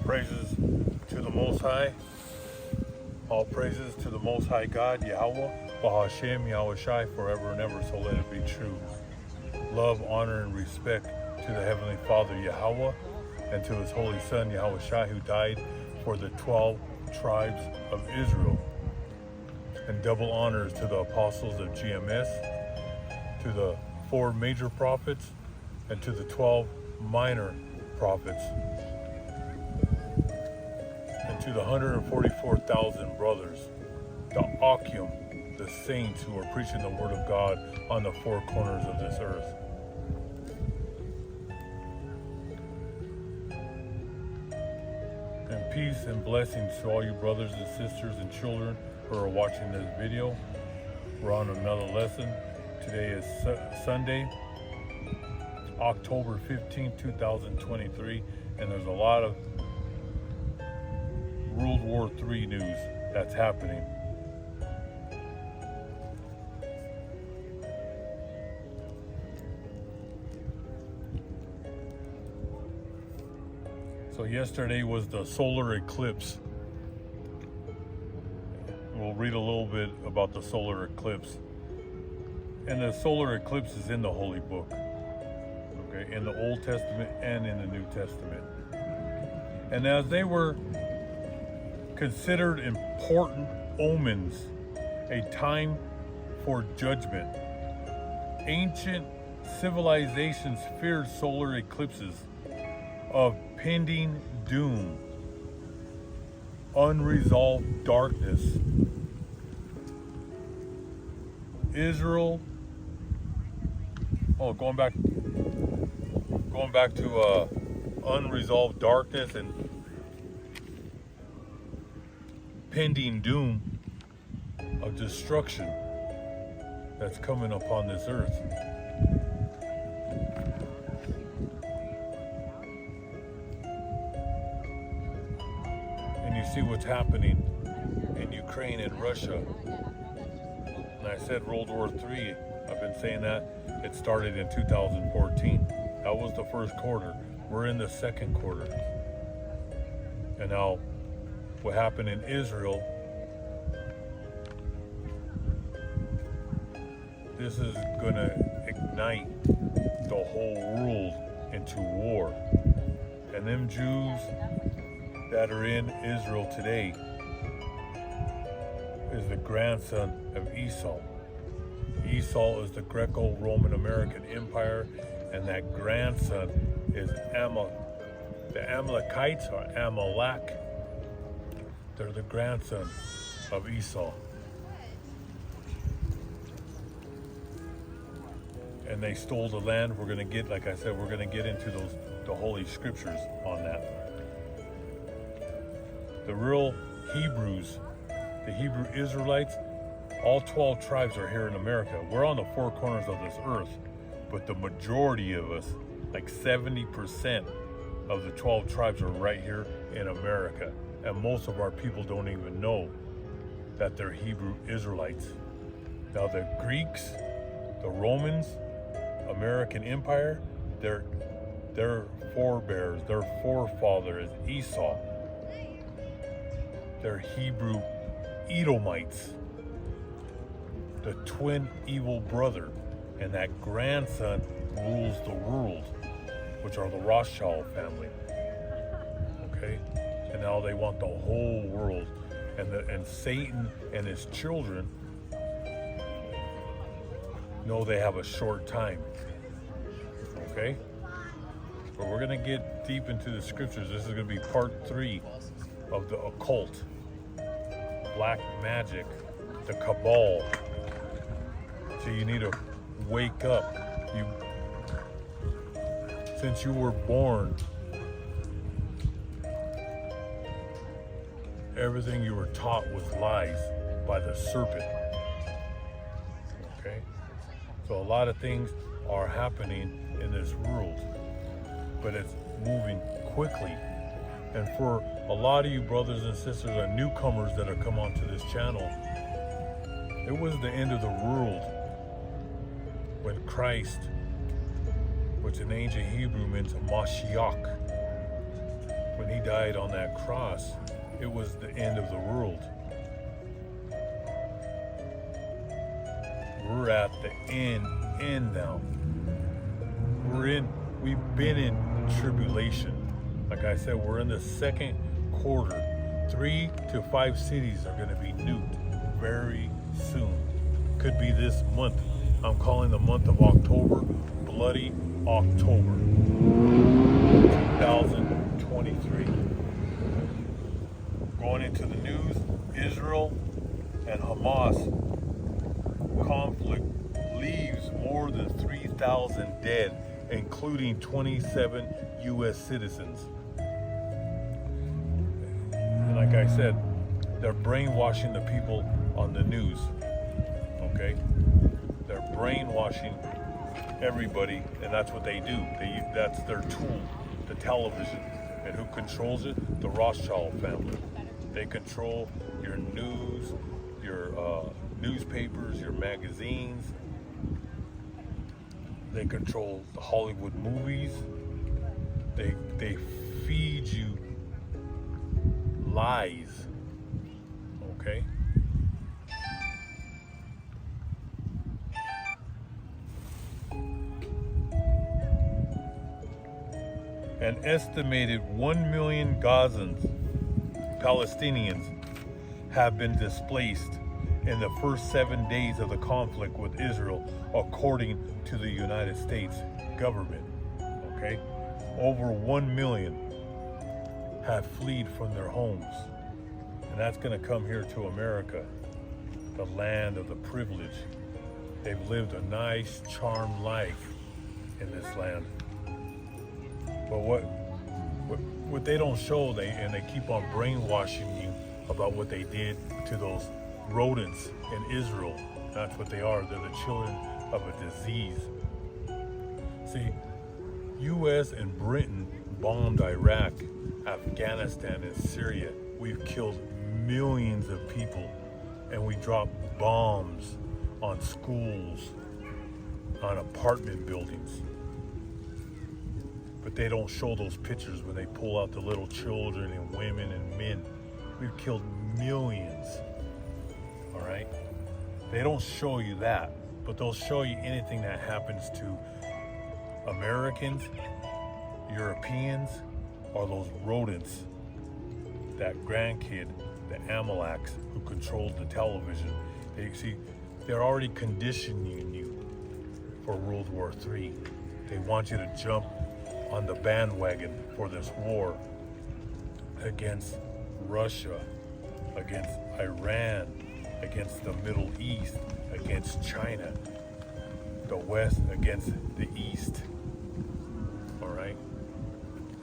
Praises to the Most High. All praises to the Most High God, Yahweh, Bahashem, Yahweh Shai, forever and ever, so let it be true. Love, honor, and respect to the Heavenly Father, Yahweh, and to His Holy Son, Yahweh Shai, who died for the 12 tribes of Israel. And double honors to the apostles of GMS, to the 4 major prophets, and to the 12 minor prophets, and to the 144,000 brothers, the Akim, the saints who are preaching the word of God on the 4 corners of this earth. And peace and blessings to all you brothers and sisters and children who are watching this video. We're on another lesson. Today is Sunday, October 15, 2023, and there's a lot of World War III news that's happening. So yesterday was the solar eclipse. We'll read a little bit about the solar eclipse. And the solar eclipse is in the Holy Book, okay, in the Old Testament and in the New Testament. And as they were considered important omens, a time for judgment, ancient civilizations feared solar eclipses of pending doom, unresolved darkness. Israel, going back to unresolved darkness and pending doom of destruction that's coming upon this earth. And you see what's happening in Ukraine and Russia. And I said World War III, I've been saying that. It started in 2014. That was the first quarter. We're in the second quarter. And now what happened in Israel, this is gonna ignite the whole world into war. And them Jews that are in Israel today is the grandson of Esau. Esau is the Greco-Roman American Empire, and that grandson is the Amalekites, or Amalek. They're the grandson of Esau. And they stole the land. We're gonna get, like I said, we're gonna get into the Holy Scriptures on that. The real Hebrews, the Hebrew Israelites, all 12 tribes are here in America. We're on the 4 corners of this earth, but the majority of us, like 70% of the 12 tribes, are right here in America. And most of our people don't even know that they're Hebrew Israelites. Now the Greeks, the Romans, American Empire, their forebears, their forefather is Esau. They're Hebrew Edomites, the twin evil brother, and that grandson rules the world, which are the Rothschild family. Okay, and now they want the whole world, and Satan and his children know they have a short time. Okay, but we're gonna get deep into the scriptures. This is gonna be part 3 of the occult, black magic, the cabal. So you need to wake up. Since you were born, everything you were taught was lies by the serpent. Okay? So a lot of things are happening in this world, but it's moving quickly. And for a lot of you brothers and sisters and newcomers that have come onto this channel, it was the end of the world when Christ, which in ancient Hebrew means Mashiach, when he died on that cross, it was the end of the world. We're at the end now. We've been in tribulation. Like I said, we're in the second quarter. 3 to 5 cities are going to be nuked very soon. Could be this month. I'm calling the month of October Bloody October 2023. Going into the news, Israel and Hamas conflict leaves more than 3,000 dead, including 27 U.S. citizens. And like I said, they're brainwashing the people on the news, okay? They're brainwashing everybody, and that's what they do. That's their tool, the television. And who controls it? The Rothschild family. They control your news, your newspapers, your magazines. They control the Hollywood movies. They feed you lies, okay? An estimated 1 million Gazans, Palestinians, have been displaced in the first 7 days of the conflict with Israel, according to the United States government, okay? Over 1 million have fled from their homes. And that's gonna come here to America, the land of the privilege. They've lived a nice, charmed life in this land. But what they don't show, they keep on brainwashing you about what they did to those rodents in Israel. That's what they are. They're the children of a disease. See, U.S. and Britain bombed Iraq, Afghanistan, and Syria. We've killed millions of people, and we dropped bombs on schools, on apartment buildings. But they don't show those pictures when they pull out the little children and women and men. We've killed millions, all right? They don't show you that, but they'll show you anything that happens to Americans, Europeans, or those rodents, that grandkid, the Amaleks, who controlled the television. They're already conditioning you for World War III. They want you to jump on the bandwagon for this war against Russia, against Iran, against the Middle East, against China, the West against the East, all right?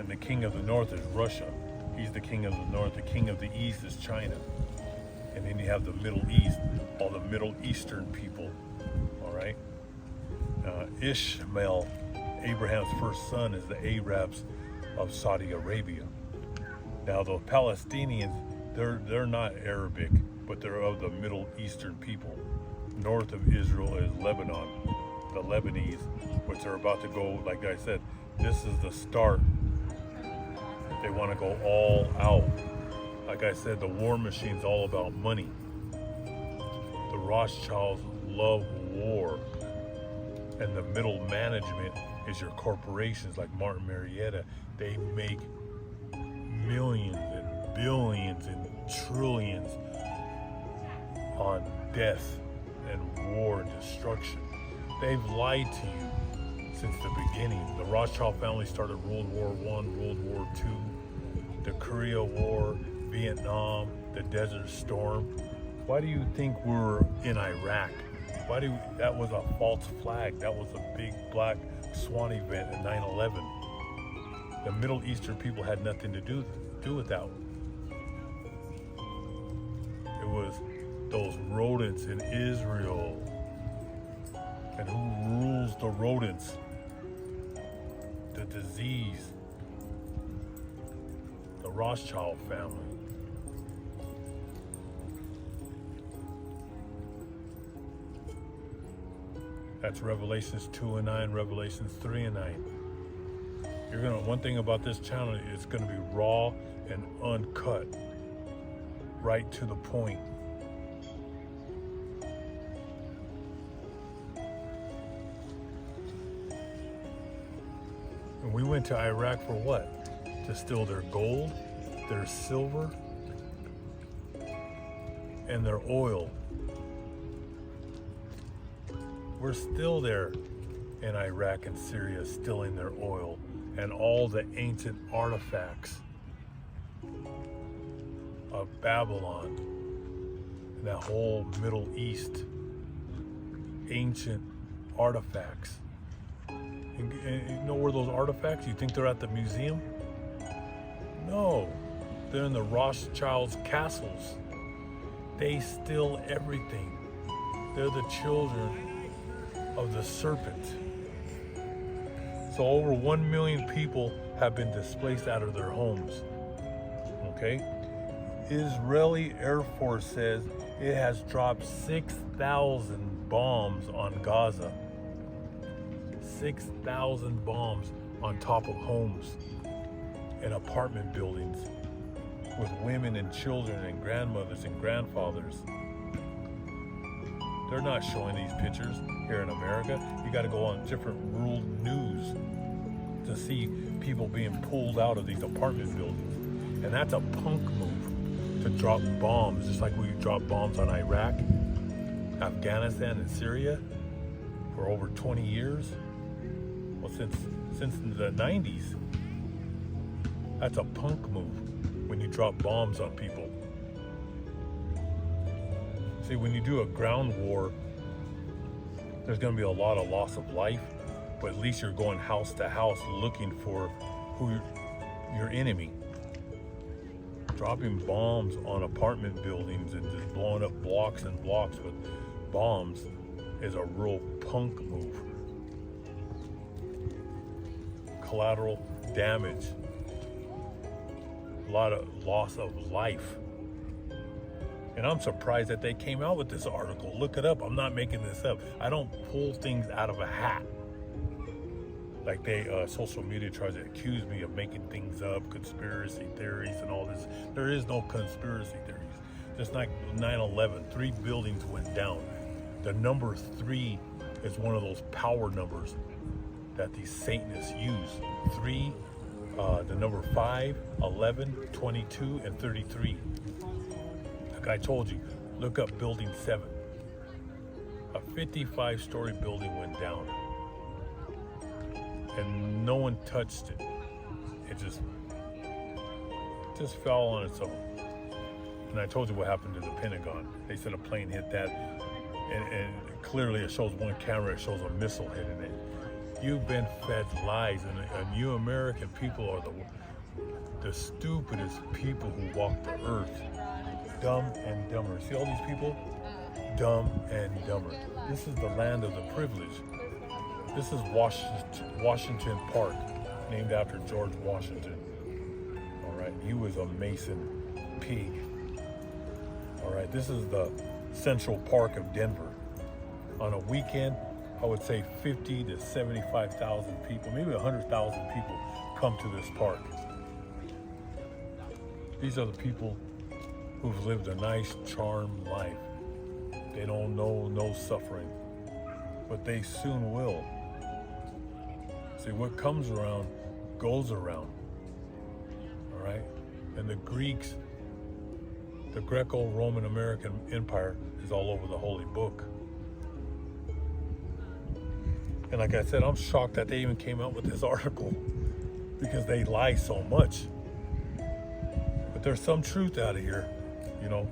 And the king of the North is Russia. He's the king of the North. The king of the East is China. And then you have the Middle East, all the Middle Eastern people, all right? Ishmael, Abraham's first son, is the Arabs of Saudi Arabia. Now the Palestinians, they're not Arabic, but they're of the Middle Eastern people. North of Israel is Lebanon, the Lebanese, which are about to go, like I said, this is the start. They want to go all out. Like I said, the war machine's all about money. The Rothschilds love war. And the middle management is your corporations like Martin Marietta. They make millions and billions and trillions on death and war and destruction. They've lied to you since the beginning. The Rothschild family started World War I, World War II, the Korea War, Vietnam, the Desert Storm. Why do you think we're in Iraq? That was a false flag. That was a big black swan event in 9/11. The Middle Eastern people had nothing to do with that. It was those rodents in Israel. And who rules the rodents? The disease. The Rothschild family. That's Revelations 2 and 9, Revelations 3 and 9. One thing about this channel, it's gonna be raw and uncut. Right to the point. And we went to Iraq for what? To steal their gold, their silver, and their oil. We're still there in Iraq and Syria stealing their oil and all the ancient artifacts of Babylon and that whole Middle East, ancient artifacts. And you know where those artifacts? You think they're at the museum? No, they're in the Rothschild's castles. They steal everything. They're the children of the serpent. So over 1 million people have been displaced out of their homes. Okay? Israeli Air Force says it has dropped 6,000 bombs on Gaza. 6,000 bombs on top of homes and apartment buildings with women and children and grandmothers and grandfathers. They're not showing these pictures here in America. You got to go on different world news to see people being pulled out of these apartment buildings. And that's a punk move to drop bombs, just like we dropped bombs on Iraq, Afghanistan, and Syria for over 20 years. Well, since the 90s. That's a punk move when you drop bombs on people. See, when you do a ground war, there's going to be a lot of loss of life, but at least you're going house to house looking for your enemy. Dropping bombs on apartment buildings and just blowing up blocks and blocks with bombs is a real punk move. Collateral damage. A lot of loss of life. And I'm surprised that they came out with this article. Look it up. I'm not making this up. I don't pull things out of a hat. Like social media tries to accuse me of making things up, conspiracy theories and all this. There is no conspiracy theories. Just like 9/11, 3 buildings went down. The number 3 is one of those power numbers that these Satanists use. 3, the number 5, 11, 22, and 33. Like I told you, look up building 7. A 55-story building went down. And no one touched it. It just fell on its own. And I told you what happened to the Pentagon. They said a plane hit that, and clearly it shows one camera, it shows a missile hitting it. You've been fed lies, and you American people are the stupidest people who walk the earth. Dumb and dumber. See all these people? Dumb and dumber. This is the land of the privileged. This is Washington Park, named after George Washington. All right, he was a Mason pig. All right, this is the Central Park of Denver. On a weekend, I would say 50 to 75,000 people, maybe 100,000 people come to this park. These are the people who've lived a nice, charmed life. They don't know no suffering, but they soon will. See, what comes around goes around, all right? And the Greeks, the Greco-Roman American Empire is all over the Holy Book. And like I said, I'm shocked that they even came out with this article because they lie so much. But there's some truth out of here, you know.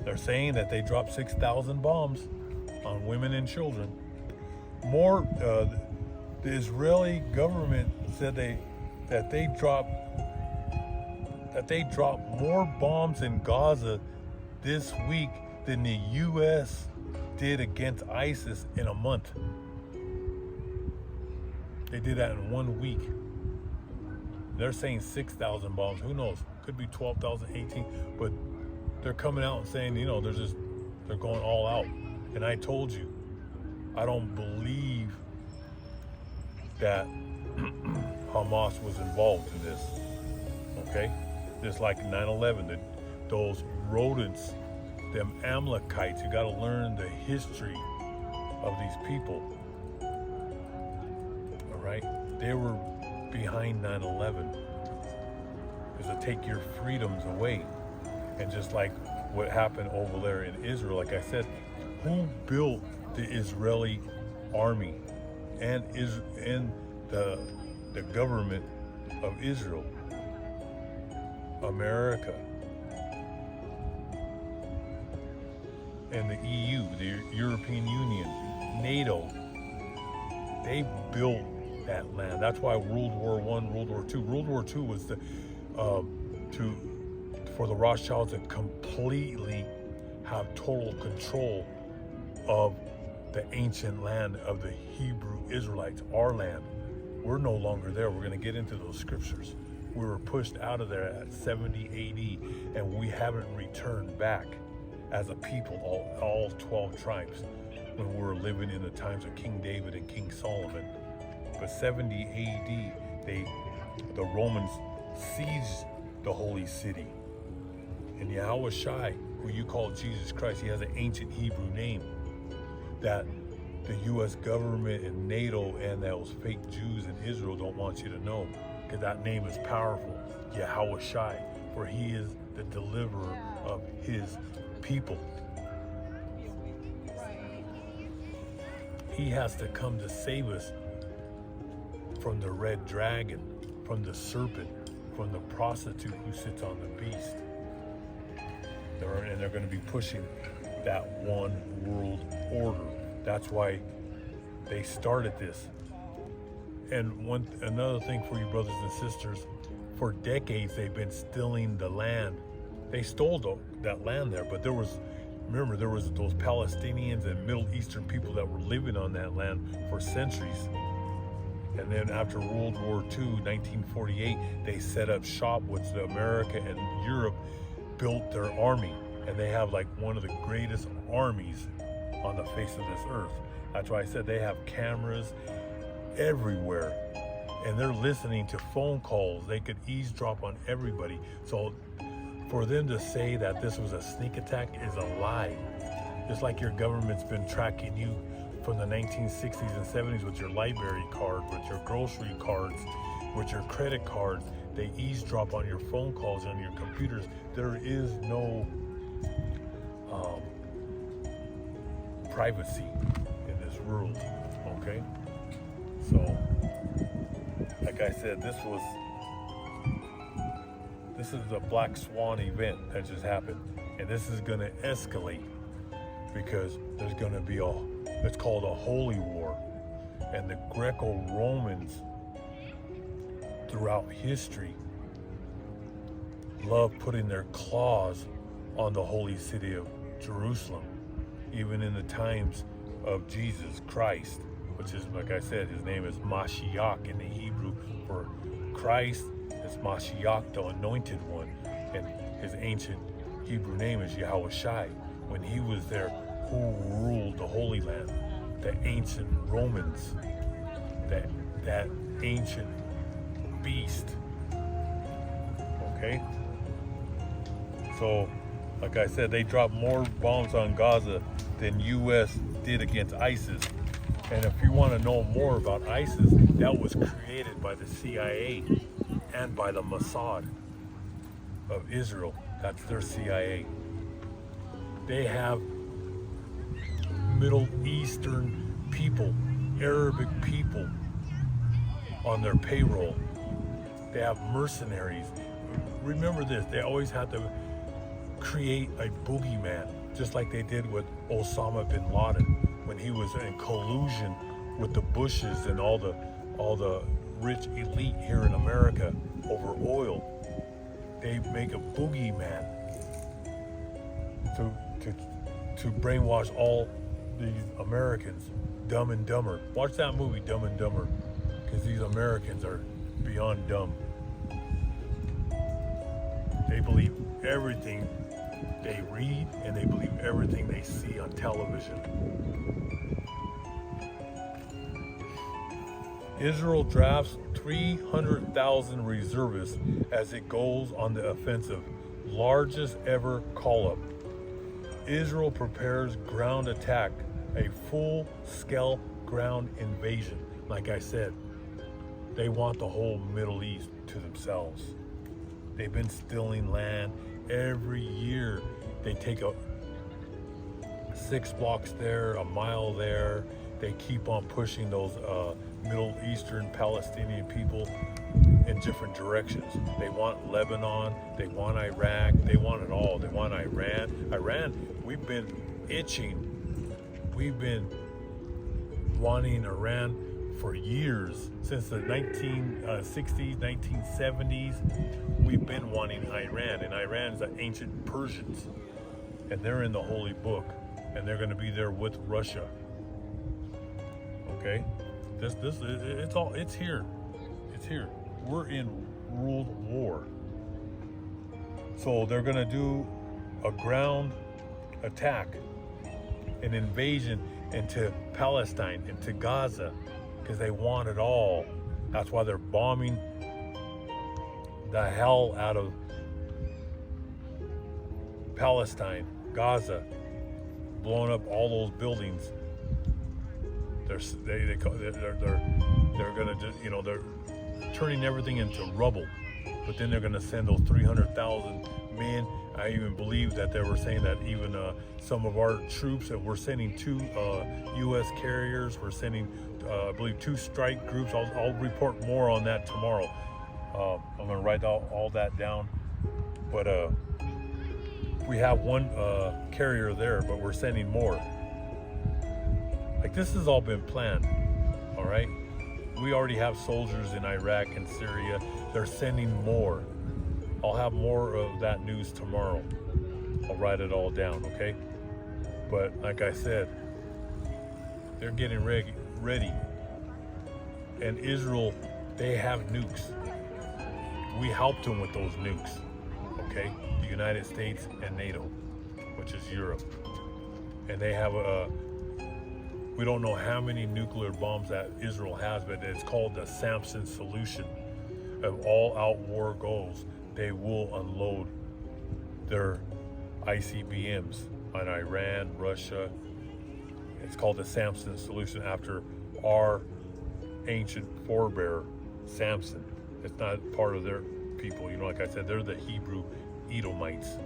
They're saying that they dropped 6,000 bombs on women and children. The Israeli government said they that they dropped more bombs in Gaza this week than the U.S. did against ISIS in a month. They did that in 1 week. They're saying 6,000 bombs. Who knows? Could be 12,000, 18. But they're coming out and saying, they're going all out. And I told you, I don't believe that Hamas was involved in this. Okay? Just like 9/11, those rodents, them Amalekites, you got to learn the history of these people. All right? They were behind 9/11. Is to take your freedoms away. And just like what happened over there in Israel, like I said, who built the Israeli army and the government of Israel? America and the EU, the European Union, NATO. They built that land. That's why World War I, World War II. World War II was for the Rothschilds to completely have total control of the ancient land of the Hebrew Israelites, our land. We're no longer there. We're going to get into those scriptures. We were pushed out of there at 70 AD, and we haven't returned back as a people, all 12 tribes, when we were living in the times of King David and King Solomon. But 70 AD, the Romans sieged the holy city. And Yahweh Shai, who you call Jesus Christ, he has an ancient Hebrew name that the U.S. government and NATO and those fake Jews in Israel don't want you to know, because that name is powerful, Yahweh Shai, for he is the deliverer of his people. He has to come to save us from the red dragon, from the serpent, from the prostitute who sits on the beast. And they're going to be pushing that one world order. That's why they started this. And another thing for you brothers and sisters, for decades they've been stealing the land. They stole that land there, but there was those Palestinians and Middle Eastern people that were living on that land for centuries. And then after World War II, 1948, they set up shop, which America and Europe built their army. And they have like one of the greatest armies on the face of this earth. That's why I said they have cameras everywhere. And they're listening to phone calls. They could eavesdrop on everybody. So for them to say that this was a sneak attack is a lie. Just like your government's been tracking you from the 1960s and 70s with your library card, with your grocery cards, with your credit cards. They eavesdrop on your phone calls, on your computers. There is no privacy in this world, okay? So, like I said, this is a black swan event that just happened, and this is going to escalate because there's going to be it's called a holy war, and the Greco-Romans throughout history love putting their claws on the holy city of Jerusalem, even in the times of Jesus Christ, which is, like I said, his name is Mashiach in the Hebrew for Christ. It's Mashiach, the anointed one, and his ancient Hebrew name is Yahweh Shai. When he was there, who ruled the Holy Land? The ancient Romans, that ancient beast. Okay? So, like I said, they dropped more bombs on Gaza than U.S. did against ISIS. And if you want to know more about ISIS, that was created by the CIA and by the Mossad of Israel. That's their CIA. They have Middle Eastern people, Arabic people on their payroll. They have mercenaries. Remember this, they always had to create a boogeyman, just like they did with Osama bin Laden when he was in collusion with the Bushes and all the rich elite here in America over oil. They make a boogeyman to brainwash all these Americans. Dumb and Dumber. Watch that movie, Dumb and Dumber, because these Americans are beyond dumb. They believe everything they read, and they believe everything they see on television. Israel drafts 300,000 reservists as it goes on the offensive, largest ever call-up. Israel prepares ground attack, a full-scale ground invasion. Like I said, they want the whole Middle East to themselves. They've been stealing land every year. They take 6 blocks there, a mile there. They keep on pushing those Middle Eastern Palestinian people in different directions. They want Lebanon, they want Iraq, they want it all. They want Iran. Iran, we've been itching. We've been wanting Iran for years. Since the 1960s, 1970s, we've been wanting Iran. And Iran's the ancient Persians. And they're in the Holy Book. And they're going to be there with Russia. Okay? It's here. It's here. We're in world war. So they're going to do a ground attack, an invasion into Palestine, into Gaza, because they want it all. That's why they're bombing the hell out of Palestine, Gaza, blowing up all those buildings. They're gonna just, they're turning everything into rubble, but then they're gonna send those 300,000 men. I even believe that they were saying that even some of our troops that we're sending 2 U.S. carriers, we're sending I believe 2 strike groups. I'll report more on that tomorrow. I'm gonna write all that down, but we have 1 carrier there, but we're sending more. Like, this has all been planned, all right? We already have soldiers in Iraq and Syria. They're sending more. I'll have more of that news tomorrow. I'll write it all down, okay? But like I said, they're getting ready. And Israel, they have nukes. We helped them with those nukes, okay? The United States and NATO, which is Europe. And they have we don't know how many nuclear bombs that Israel has, but it's called the Samson solution. If all out war goes, they will unload their ICBMs on Iran, Russia. It's called the Samson solution after our ancient forebear, Samson. It's not part of their people. Like I said, they're the Hebrew Edomites,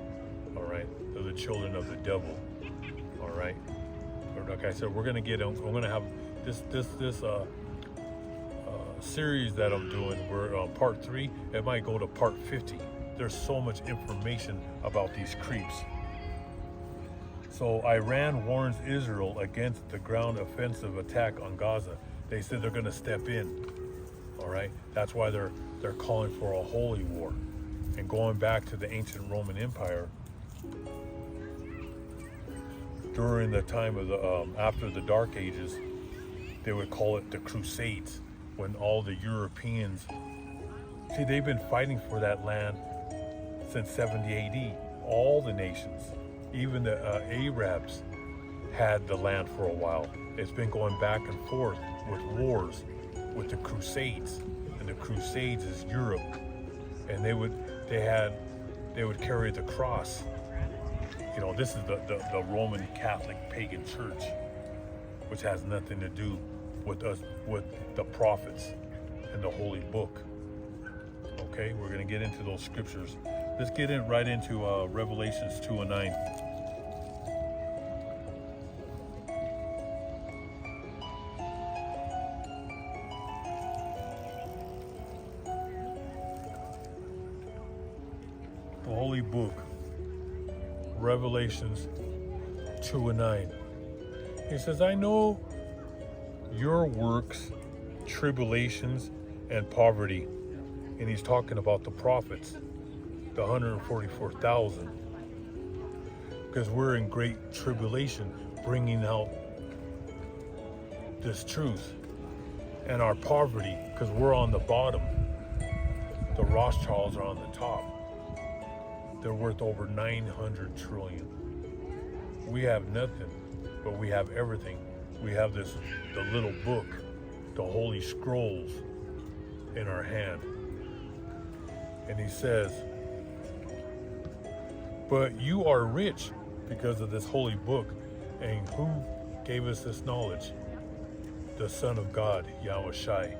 all right? They're the children of the devil, all right? Like I said, we're going to have this series that I'm doing. We're on part 3. It might go to part 50. There's so much information about these creeps. So Iran warns Israel against the ground offensive attack on Gaza. They said they're going to step in. All right, that's why they're calling for a holy war. And going back to the ancient Roman Empire, during the time of after the Dark Ages, they would call it the Crusades, when all the Europeans, see, they've been fighting for that land since 70 AD. All the nations, even the Arabs, had the land for a while. It's been going back and forth with wars, with the Crusades, and the Crusades is Europe, and they would carry the cross. This is the Roman Catholic pagan church, which has nothing to do with us, with the prophets and the Holy Book. Okay, we're going to get into those scriptures. Let's get right into Revelations 2 and 9. The Holy Book, Revelations 2 and 9. He says, I know your works, tribulations, and poverty. And he's talking about the prophets, the 144,000. Because we're in great tribulation, bringing out this truth. And our poverty, because we're on the bottom. The Rothschilds are on the top. They're worth over 900 trillion. We have nothing, but we have everything. We have the little book, the Holy Scrolls in our hand. And he says, but you are rich because of this holy book. And who gave us this knowledge? The Son of God, Yahushai.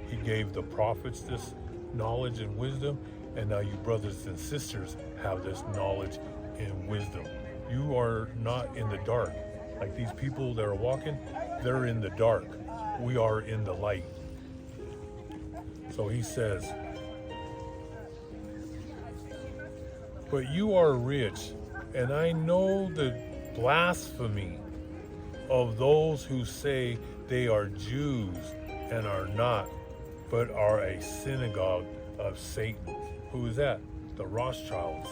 He gave the prophets this knowledge and wisdom, and now you brothers and sisters have this knowledge and wisdom. You are not in the dark. Like these people that are walking, they're in the dark. We are in the light. So he says, but you are rich, and I know the blasphemy of those who say they are Jews and are not, but are a synagogue of Satan. Who is that? The Rothschilds.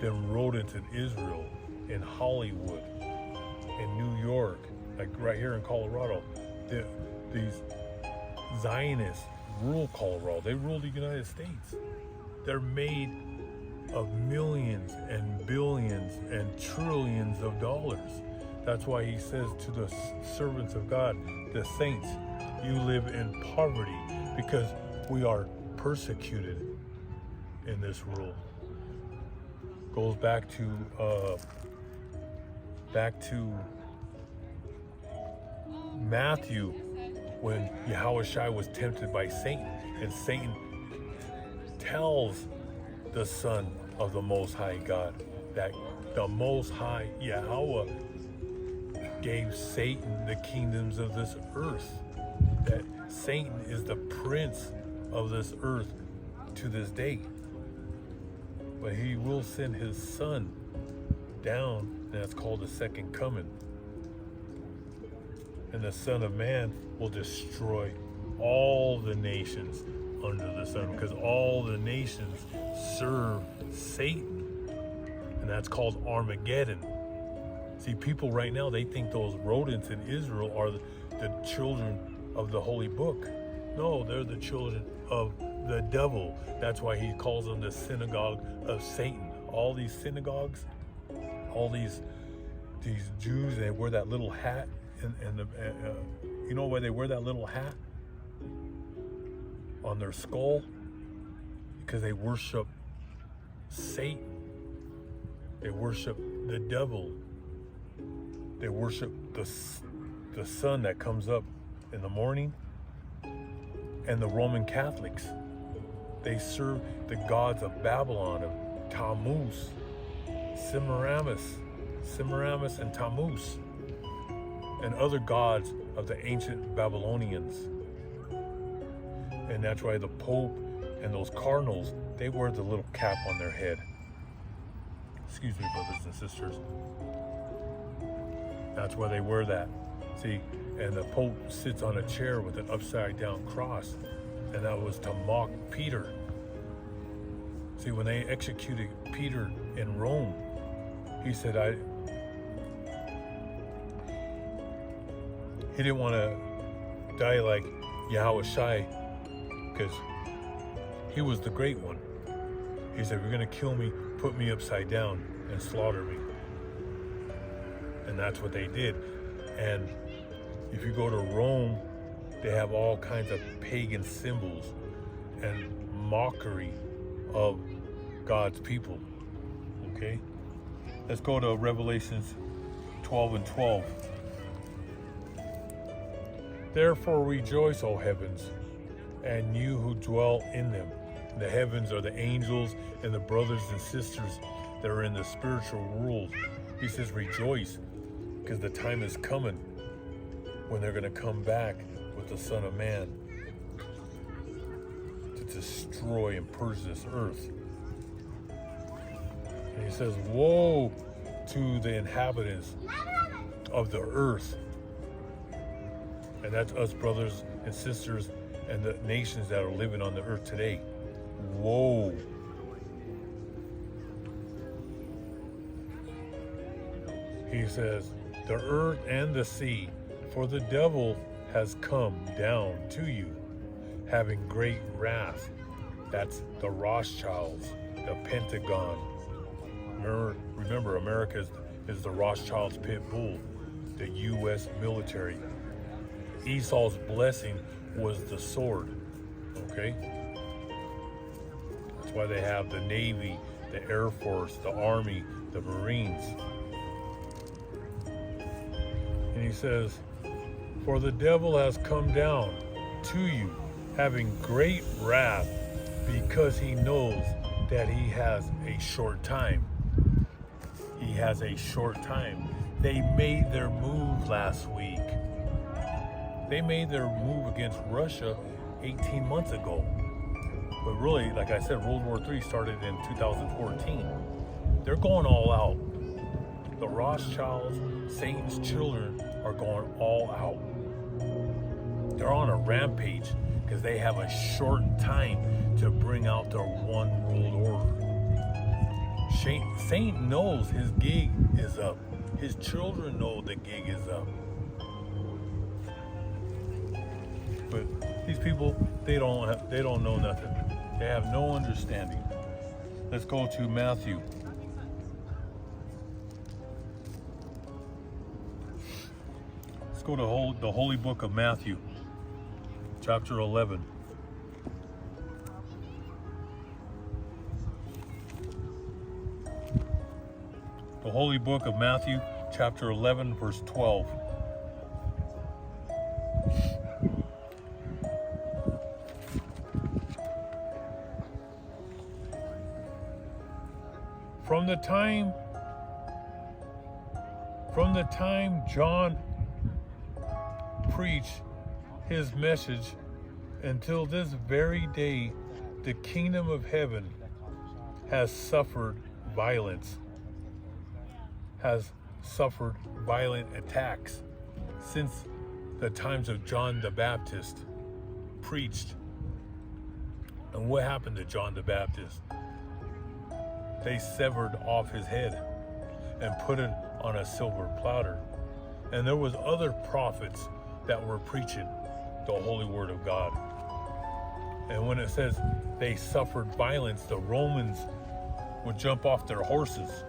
Them rodents in Israel, in Hollywood, in New York, like right here in Colorado. These Zionists rule Colorado. They rule the United States. They're made of millions and billions and trillions of dollars. That's why he says to the servants of God, the saints, you live in poverty because we are persecuted in this rule. Goes back to Matthew, when Yahushua was tempted by Satan, and Satan tells the Son of the Most High God that the Most High Yahweh gave Satan the kingdoms of this earth, that Satan is the prince of this earth to this day. But he will send his Son down, and that's called the second coming. And the Son of Man will destroy all the nations under the sun, because all the nations serve Satan, and that's called Armageddon. See, people right now, they think those rodents in Israel are the children of the holy book. No, they're the children of the devil. That's why he calls them the synagogue of Satan. All these synagogues, all these Jews, they wear that little hat, and you know why they wear that little hat on their skull? Because they worship Satan. They worship the devil. They worship the sun that comes up in the morning. And the Roman Catholics, they serve the gods of Babylon, of Tammuz, Semiramis and Tammuz, and other gods of the ancient Babylonians. And that's why the Pope and those cardinals, they wear the little cap on their head. Excuse me, brothers and sisters. That's why they wear that. See, and the Pope sits on a chair with an upside down cross, and that was to mock Peter. See, when they executed Peter in Rome, he said, he didn't want to die like Yahushua, because he was the great one. He said, you're going to kill me, put me upside down, and slaughter me. And that's what they did. And if you go to Rome, they have all kinds of pagan symbols and mockery of God's people. Okay? Let's go to Revelations 12:12. Therefore rejoice, O heavens, and you who dwell in them. The heavens are the angels and the brothers and sisters that are in the spiritual world. He says rejoice, because the time is coming when they're going to come back with the Son of Man to destroy and purge this earth. And he says, woe to the inhabitants of the earth, And that's us brothers and sisters and the nations that are living on the earth today. Whoa. He says, the earth and the sea, for the devil has come down to you, having great wrath. That's the Rothschilds, the Pentagon. Remember America is the Rothschilds pit bull, the U.S. military. Esau's blessing was the sword, okay? That's why they have the Navy, the Air Force, the Army, the Marines. And he says, for the devil has come down to you, having great wrath, because he knows that he has a short time. He has a short time. They made their move last week. They made their move against Russia 18 months ago. But really, like I said, World War III started in 2014. They're going all out. The Rothschilds, Satan's children, are going all out. They're on a rampage because they have a short time to bring out their one world order. Satan knows his gig is up. His children know the gig is up. But these people, they don't know nothing. They have no understanding. Let's go to Matthew. Let's go to the holy book of Matthew, chapter 11. The holy book of Matthew, chapter 11, verse 12. From the time John preached his message until this very day, the kingdom of heaven has suffered violent attacks since the times of John the Baptist preached. And what happened to John the Baptist? They severed off his head and put it on a silver platter. And there was other prophets that were preaching the holy word of God. And when it says they suffered violence, the Romans would jump off their horses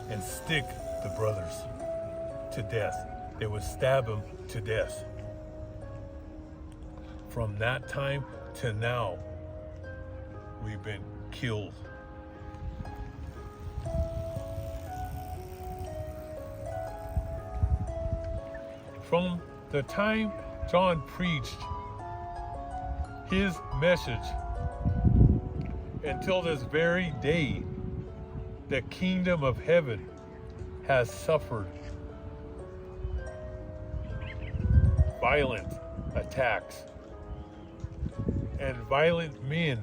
and stick the brothers to death. They would stab them to death. From that time to now, we've been killed. From the time John preached his message until this very day, the kingdom of heaven has suffered violent attacks, and violent men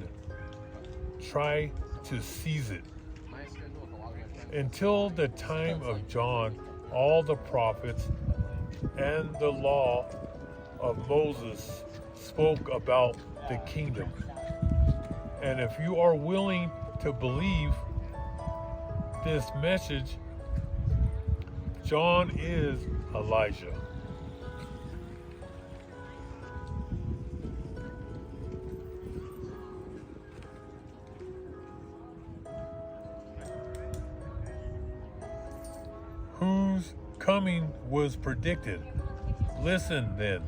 try to seize it. Until the time of John, all the prophets and the law of Moses spoke about the kingdom. And if you are willing to believe this message, John is Elijah. Whose coming was predicted. Listen then,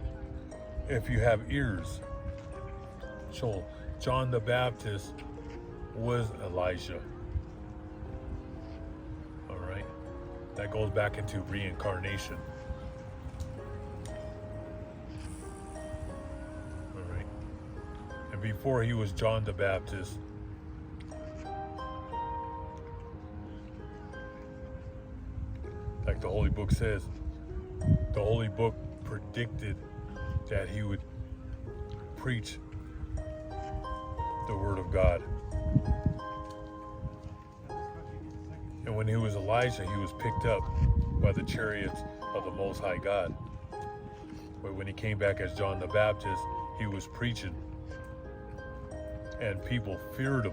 if you have ears. So John the Baptist was Elijah. All right, that goes back into reincarnation. All right, and before he was John the Baptist, like the Holy Book says, the Holy Book predicted that he would preach the Word of God. And when he was Elijah, he was picked up by the chariots of the Most High God. But when he came back as John the Baptist, he was preaching. And people feared him.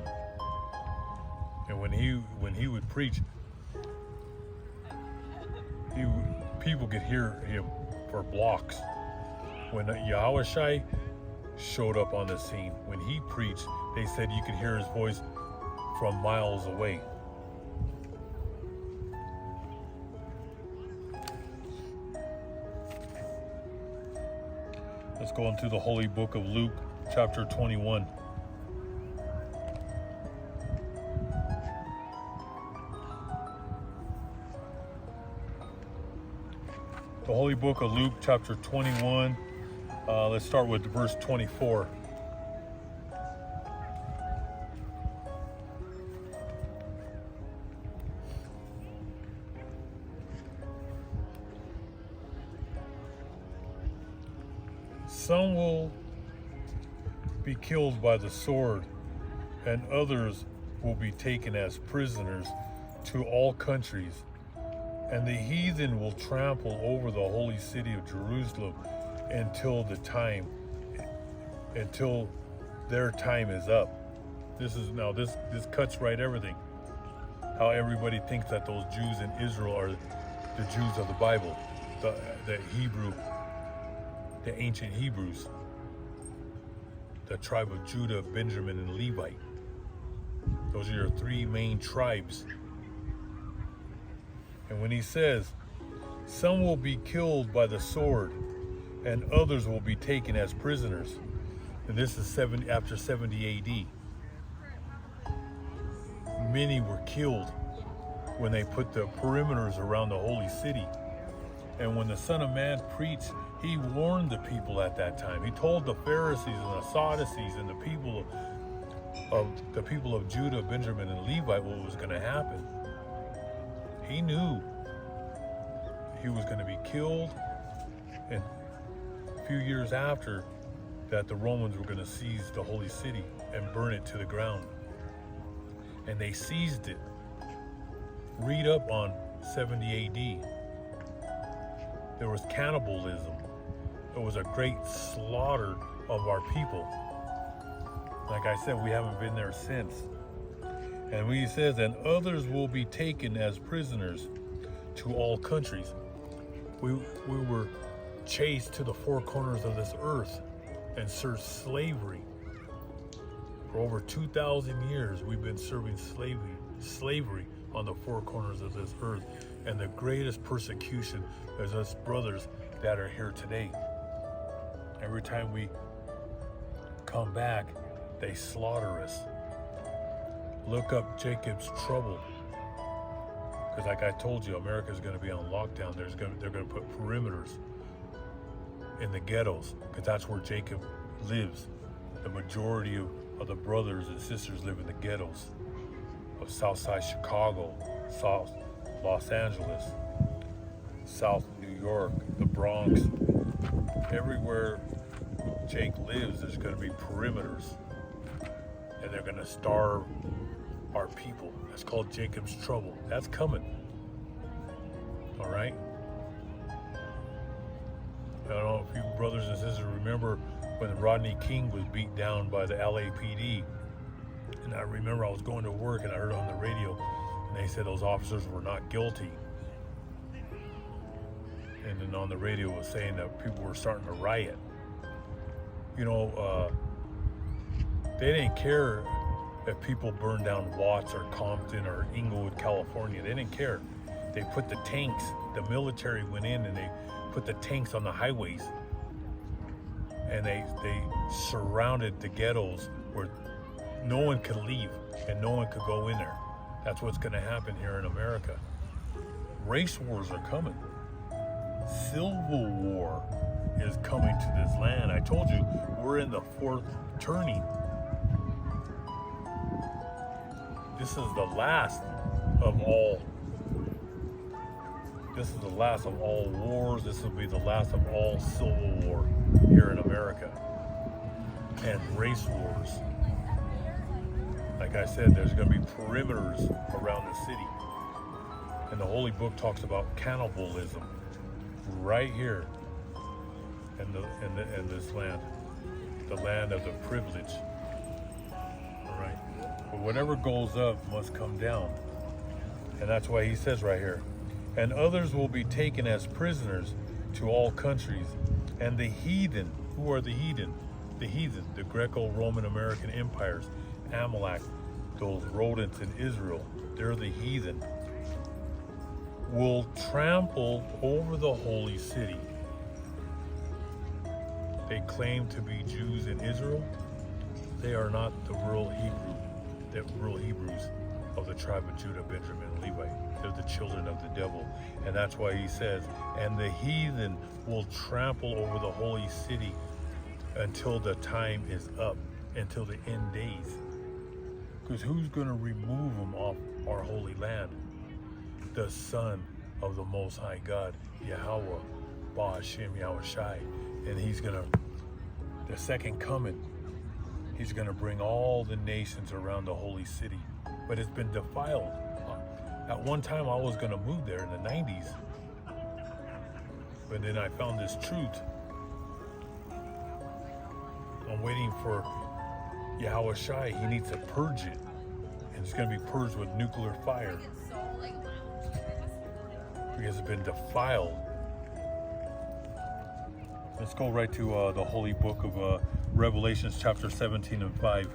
And when he would preach, people could hear him for blocks. When Yahushua showed up on the scene, when he preached, they said you could hear his voice from miles away. Let's go into the Holy Book of Luke, chapter 21. The Holy Book of Luke, chapter 21. Let's start with verse 24. Some will be killed by the sword, and others will be taken as prisoners to all countries. And the heathen will trample over the holy city of Jerusalem until their time is up. This cuts right everything. How everybody thinks that those Jews in Israel are the Jews of the Bible, the Hebrew, the ancient Hebrews, the tribe of Judah, Benjamin, and Levite. Those are your three main tribes. And when he says, some will be killed by the sword, and others will be taken as prisoners. And this is after 70 AD. Many were killed when they put the perimeters around the holy city. And when the Son of Man preached, he warned the people at that time. He told the Pharisees and the Sadducees and the people of Judah, Benjamin, and Levite what was going to happen. He knew he was going to be killed, and a few years after that, the Romans were going to seize the holy city and burn it to the ground. And they seized it. Read up on 70 AD. There was cannibalism. There was a great slaughter of our people. Like I said, we haven't been there since. And when he says, and others will be taken as prisoners to all countries. We were chased to the four corners of this earth and served slavery. For over 2,000 years, we've been serving slavery on the four corners of this earth. And the greatest persecution is us brothers that are here today. Every time we come back, they slaughter us. Look up Jacob's trouble. Because like I told you, America's going to be on lockdown. They're going to put perimeters in the ghettos, because that's where Jacob lives. The majority of the brothers and sisters live in the ghettos of Southside Chicago, South Los Angeles, South New York, the Bronx. Everywhere Jake lives, there's going to be perimeters, and they're going to starve our people. That's called Jacob's trouble. That's coming. All right? I don't know if you brothers and sisters remember when Rodney King was beat down by the LAPD. And I remember I was going to work and I heard on the radio, and they said those officers were not guilty. And then on the radio it was saying that people were starting to riot. You know, they didn't care if people burned down Watts or Compton or Inglewood, California. They didn't care. They put the tanks, the military went in and they put the tanks on the highways. And they surrounded the ghettos where no one could leave and no one could go in there. That's what's going to happen here in America. Race wars are coming. Civil war is coming to this land. I told you, we're in the fourth turning. This is the last of all. This is the last of all wars. This will be the last of all civil war here in America. And race wars. Like I said, there's going to be perimeters around the city. And the Holy Book talks about cannibalism right here. in this land, the land of the privilege. All right, but whatever goes up must come down, and that's why he says right here, and others will be taken as prisoners to all countries, and the heathen. Who are the heathen? The heathen, the Greco-Roman American empires, Amalek, those rodents in Israel, they're the heathen, will trample over the holy city. They claim to be Jews in Israel. They are not the real Hebrews of the tribe of Judah, Benjamin, and Levi. They're the children of the devil. And that's why he says, and the heathen will trample over the holy city until the time is up, until the end days. Because who's going to remove them off our holy land? The Son of the Most High God, Yahweh, Ba'ashem Yahushai. And he's going to, the second coming, he's going to bring all the nations around the holy city. But it's been defiled. At one time I was going to move there in the 90s. But then I found this truth. I'm waiting for Yahushai. He needs to purge it. And it's going to be purged with nuclear fire. Because it's been defiled. Let's go right to the holy book of Revelations chapter 17 and 5.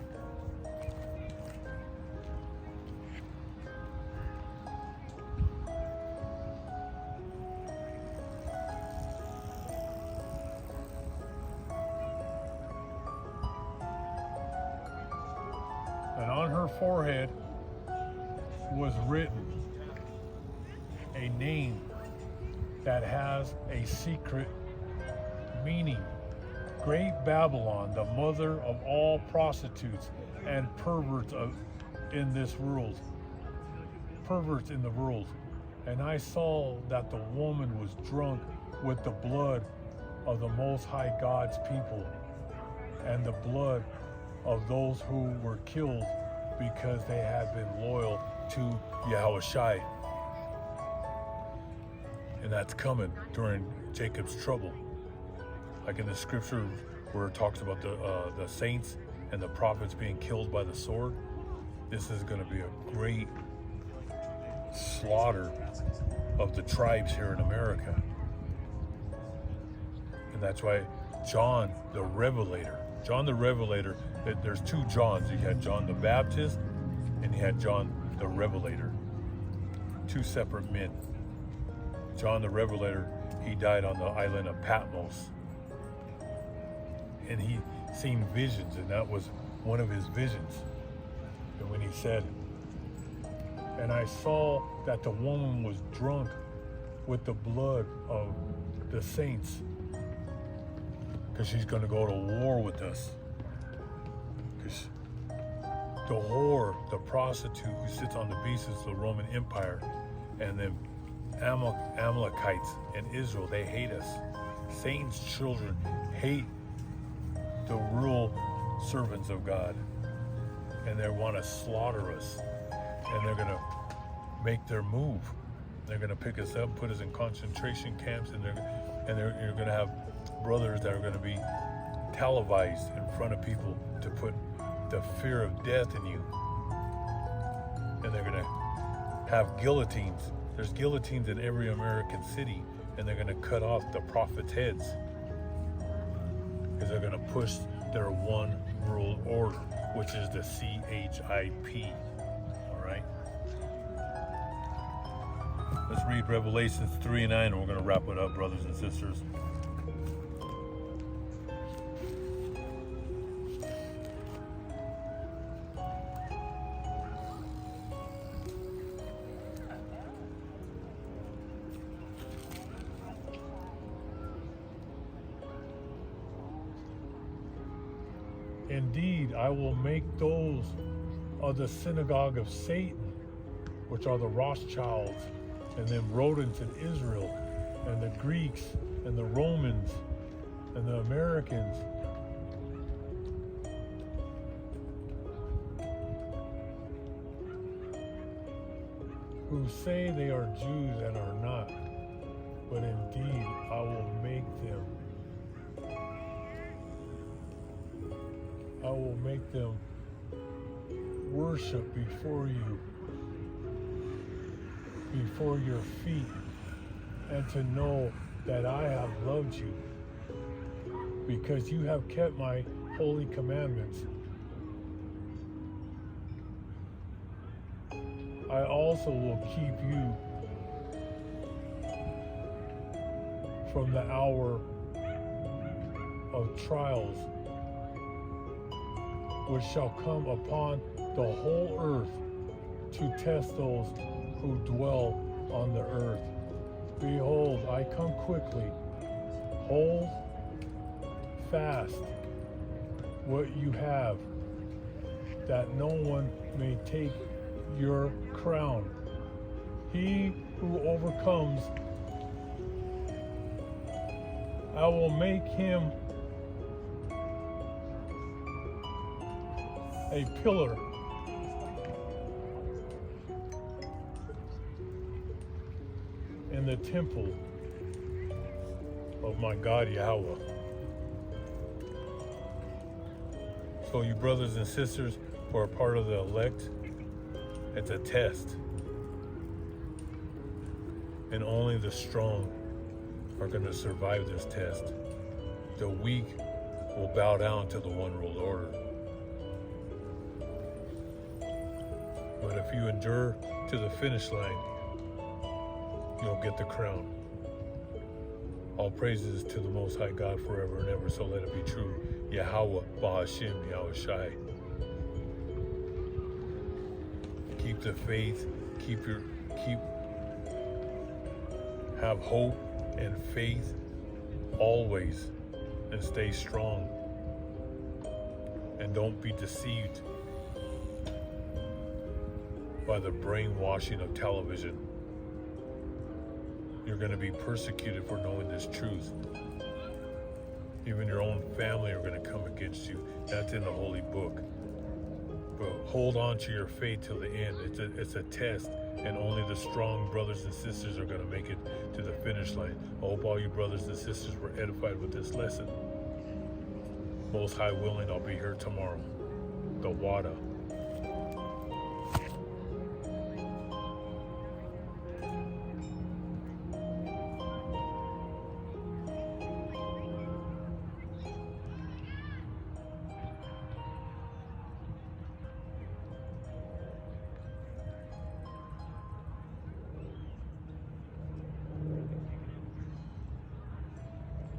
And on her forehead was written a name that has a secret meaning. Great Babylon, the mother of all prostitutes and perverts in this world. Perverts in the world. And I saw that the woman was drunk with the blood of the Most High God's people and the blood of those who were killed because they had been loyal to Yahushai. And that's coming during Jacob's trouble. Like in the scripture where it talks about the saints and the prophets being killed by the sword, this is going to be a great slaughter of the tribes here in America. And that's why John the Revelator, there's two Johns. You had John the Baptist and you had John the Revelator. Two separate men. John the Revelator, he died on the island of Patmos. And he seen visions, and that was one of his visions. And when he said, and I saw that the woman was drunk with the blood of the saints, because she's going to go to war with us. Because the whore, the prostitute who sits on the beast is the Roman Empire, and then Amalekites in Israel, they hate us. Satan's children hate the real servants of God, and they want to slaughter us, and they're going to make their move. They're going to pick us up, put us in concentration camps, and you're going to have brothers that are going to be televised in front of people to put the fear of death in you. And they're going to have guillotines. There's guillotines in every American city, and they're going to cut off the prophets' heads because they're going to push their one world order, which is the CHIP. All right. Let's read Revelations 3 and 9, and we're going to wrap it up, brothers and sisters. Indeed, I will make those of the synagogue of Satan, which are the Rothschilds, and them rodents in Israel, and the Greeks, and the Romans, and the Americans, who say they are Jews and are not, but indeed I will make them I will make them worship before you, before your feet, and to know that I have loved you, because you have kept my holy commandments. I also will keep you from the hour of trials, which shall come upon the whole earth to test those who dwell on the earth. Behold, I come quickly. Hold fast what you have, that no one may take your crown. He who overcomes, I will make him a pillar in the temple of my God Yahweh. So you brothers and sisters who are part of the elect, it's a test. And only the strong are going to survive this test. The weak will bow down to the one world order. But if you endure to the finish line, you'll get the crown. All praises to the Most High God forever and ever, so let it be true. Yahweh, Bahashim, Yahweh Shai. Keep the faith, have hope and faith always, and stay strong. And don't be deceived by the brainwashing of television. You're going to be persecuted for knowing this truth. Even your own family are going to come against you. That's in the Holy Book. But hold on to your faith till the end. It's a test, and only the strong brothers and sisters are going to make it to the finish line. I hope all you brothers and sisters were edified with this lesson. Most High willing, I'll be here tomorrow. The Wada.